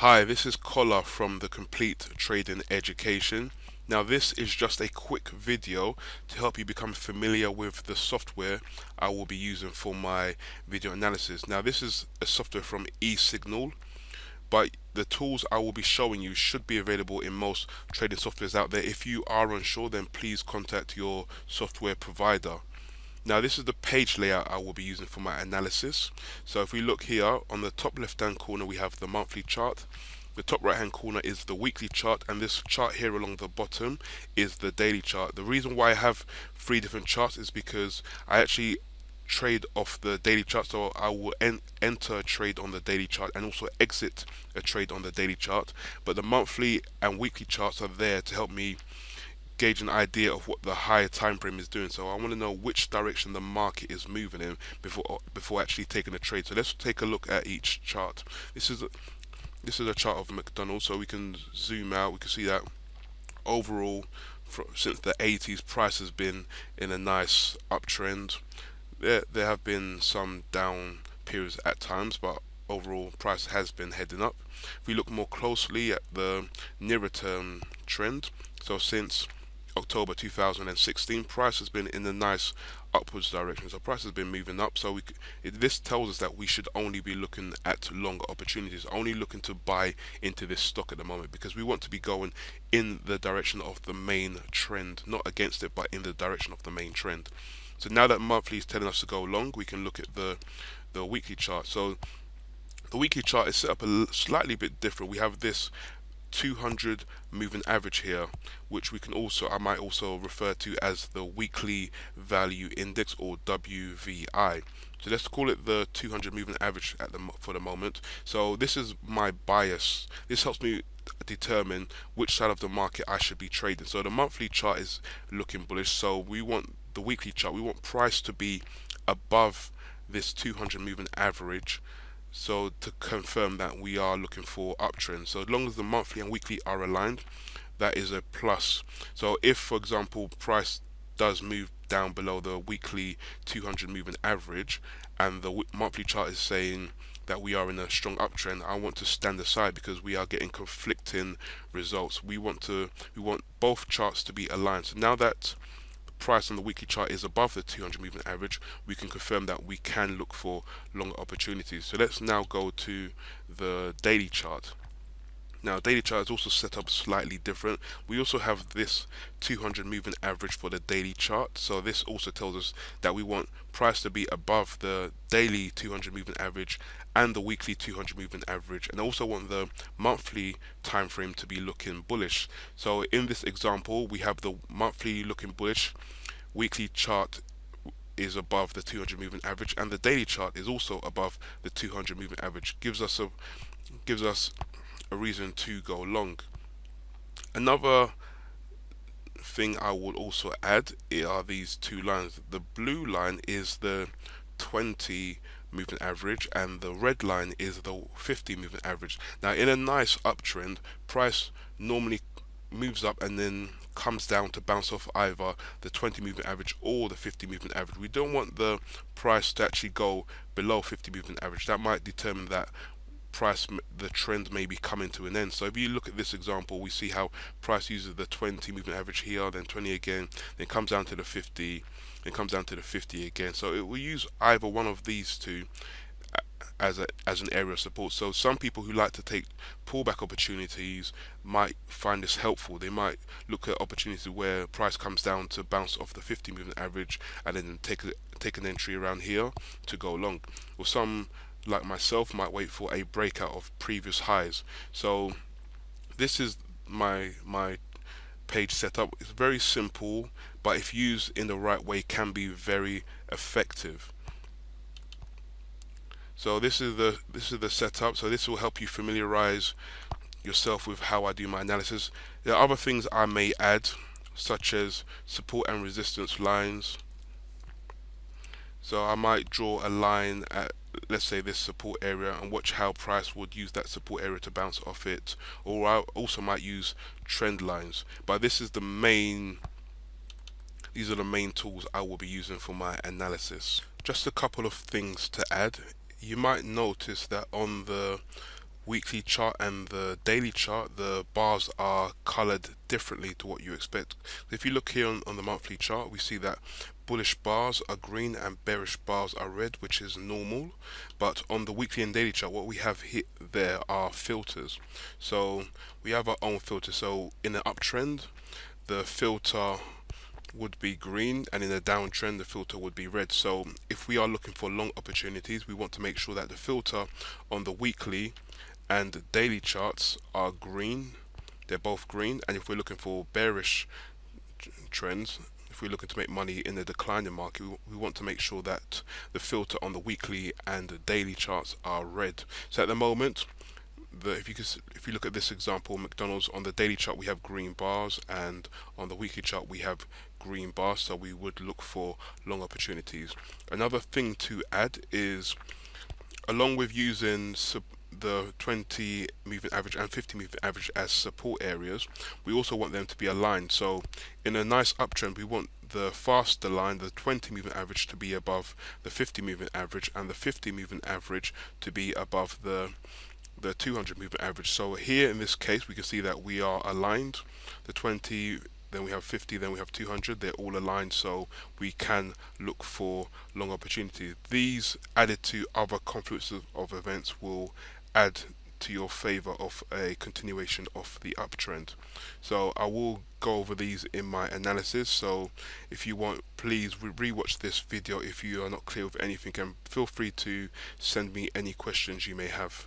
Hi, this is Collar from the Complete Trading Education. Now, this is just a quick video to help you become familiar with the software I will be using for my video analysis. Now, this is a software from eSignal, but the tools I will be showing you should be available in most trading softwares out there. If you are unsure, then please contact your software provider. Now, this is the page layout I will be using for my analysis. So if we look here on the top left hand corner, we have the monthly chart. The top right hand corner is the weekly chart, and this chart here along the bottom is the daily chart. The reason why I have three different charts is because I actually trade off the daily chart, so I will enter a trade on the daily chart and also exit a trade on the daily chart. But the monthly and weekly charts are there to help me gauge an idea of what the higher time frame is doing. So I want to know which direction the market is moving in before actually taking a trade. So let's take a look at each chart. This is a chart of McDonald's, so we can zoom out. We can see that overall, since the 80s, price has been in a nice uptrend. There have been some down periods at times, but overall price has been heading up. If we look more closely at the nearer term trend, so since October 2016, price has been in a nice upwards direction. So price has been moving up. So this tells us that we should only be looking at longer opportunities, only looking to buy into this stock at the moment, because we want to be going in the direction of the main trend, not against it, but in the direction of the main trend. So now that monthly is telling us to go long, we can look at the weekly chart. So the weekly chart is set up a slightly bit different. We have this 200 moving average here, which I might also refer to as the weekly value index, or WVI. So let's call it the 200 moving average for the moment. So this is my bias. This helps me determine which side of the market I should be trading. So the monthly chart is looking bullish. So we want the weekly chart. We want price to be above this 200 moving average, so to confirm that we are looking for uptrend. So as long as the monthly and weekly are aligned, that is a plus. So if, for example, price does move down below the weekly 200 moving average, and the monthly chart is saying that we are in a strong uptrend, I want to stand aside because we are getting conflicting results. We want both charts to be aligned. So now that price on the weekly chart is above the 200 moving average, we can confirm that we can look for longer opportunities. So let's now go to the daily chart. Now, daily chart is also set up slightly different. We also have this 200 moving average for the daily chart. So this also tells us that we want price to be above the daily 200 moving average and the weekly 200 moving average, and also want the monthly time frame to be looking bullish. So in this example, we have the monthly looking bullish, weekly chart is above the 200 moving average, and the daily chart is also above the 200 moving average. Gives us a reason to go long. Another thing I will also add are these two lines. The blue line is the 20 moving average, and the red line is the 50 moving average. Now, in a nice uptrend, price normally moves up and then comes down to bounce off either the 20 moving average or the 50 moving average. We don't want the price to actually go below 50 moving average. That might determine that the trend may be coming to an end. So if you look at this example, we see how price uses the 20 moving average here, then 20 again, then comes down to the 50, then comes down to the 50 again. So it will use either one of these two as an area of support. So some people who like to take pullback opportunities might find this helpful. They might look at opportunities where price comes down to bounce off the 50 moving average and then take an entry around here to go long. Or some, like myself, might wait for a breakout of previous highs. So this is my page setup. It's very simple, but if used in the right way, can be very effective. So this is the setup. So this will help you familiarize yourself with how I do my analysis. There are other things I may add, such as support and resistance lines. So I might draw a line at, let's say, this support area, and watch how price would use that support area to bounce off it. Or I also might use trend lines. But these are the main tools I will be using for my analysis. Just a couple of things to add. You might notice that on the weekly chart and the daily chart, the bars are colored differently to what you expect. If you look here on the monthly chart, we see that bullish bars are green and bearish bars are red, which is normal. But on the weekly and daily chart, what we have here there are filters. So we have our own filter. So in an uptrend, the filter would be green, and in a downtrend the filter would be red. So if we are looking for long opportunities, we want to make sure that the filter on the weekly and daily charts are green. They're both green. And if we're looking for bearish trends, if we're looking to make money in the declining market, we want to make sure that the filter on the weekly and the daily charts are red. So at the moment, if you look at this example, McDonald's, on the daily chart we have green bars, and on the weekly chart we have green bars, so we would look for long opportunities. Another thing to add is, along with using the 20 moving average and 50 moving average as support areas, we also want them to be aligned. So in a nice uptrend, we want the faster line, the 20 moving average, to be above the 50 moving average, and the 50 moving average to be above the 200 moving average. So here in this case, we can see that we are aligned. The 20, then we have 50, then we have 200. They're all aligned, so we can look for long opportunities. These, added to other confluences of events, will add to your favor of a continuation of the uptrend. So I will go over these in my analysis. So if you want, please rewatch this video if you are not clear with anything, and feel free to send me any questions you may have.